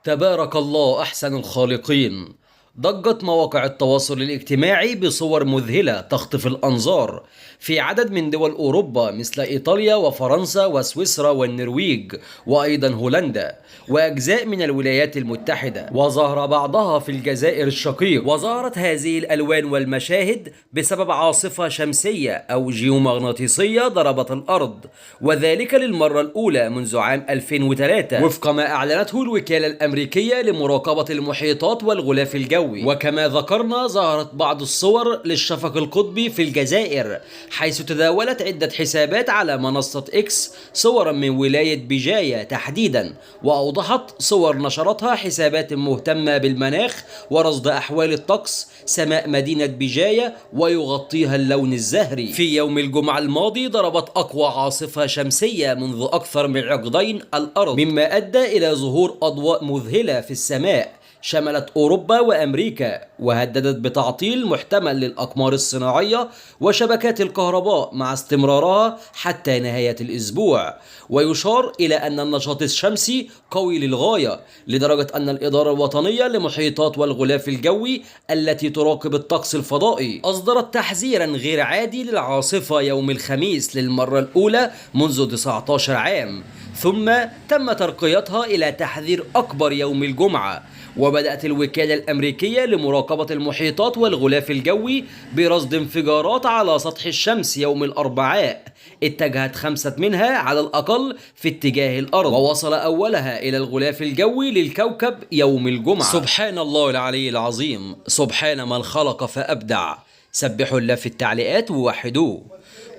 تبارك الله أحسن الخالقين. ضجت مواقع التواصل الاجتماعي بصور مذهلة تخطف الأنظار في عدد من دول أوروبا مثل إيطاليا وفرنسا وسويسرا والنرويج وأيضا هولندا وأجزاء من الولايات المتحدة، وظهر بعضها في الجزائر الشقيق. وظهرت هذه الألوان والمشاهد بسبب عاصفة شمسية أو جيومغناطيسية ضربت الأرض، وذلك للمرة الأولى منذ عام 2003 وفق ما أعلنته الوكالة الأمريكية لمراقبة المحيطات والغلاف الجوي. وكما ذكرنا ظهرت بعض الصور للشفق القطبي في الجزائر، حيث تداولت عدة حسابات على منصة إكس صورا من ولاية بجاية تحديدا، وأوضحت صور نشرتها حسابات مهتمة بالمناخ ورصد أحوال الطقس سماء مدينة بجاية ويغطيها اللون الزهري. في يوم الجمعة الماضي ضربت أقوى عاصفة شمسية منذ أكثر من عقدين الأرض، مما أدى إلى ظهور أضواء مذهلة في السماء شملت أوروبا وأمريكا، وهددت بتعطيل محتمل للأقمار الصناعية وشبكات الكهرباء مع استمرارها حتى نهاية الأسبوع. ويشار إلى أن النشاط الشمسي قوي للغاية، لدرجة أن الإدارة الوطنية لمحيطات والغلاف الجوي التي تراقب الطقس الفضائي أصدرت تحذيرا غير عادي للعاصفة يوم الخميس للمرة الأولى منذ 19 عام، ثم تم ترقيتها إلى تحذير أكبر يوم الجمعة. وبدأت الوكالة الأمريكية لمراقبة المحيطات والغلاف الجوي برصد انفجارات على سطح الشمس يوم الأربعاء، اتجهت 5 منها على الأقل في اتجاه الأرض، ووصل أولها إلى الغلاف الجوي للكوكب يوم الجمعة. سبحان الله العلي العظيم، سبحان من خلق فأبدع. سبحوا الله في التعليقات ووحدوه.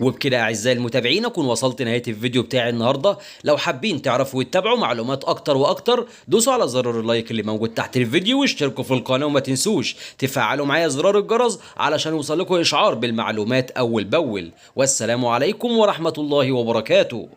وبكده أعزائي المتابعين أكون وصلت نهاية الفيديو بتاعي النهاردة. لو حابين تعرفوا وتتابعوا معلومات أكتر وأكتر دوسوا على زرار اللايك اللي موجود تحت الفيديو واشتركوا في القناة، وما تنسوش تفعلوا معايا زرار الجرس علشان يوصلكوا إشعار بالمعلومات أول بأول. والسلام عليكم ورحمة الله وبركاته.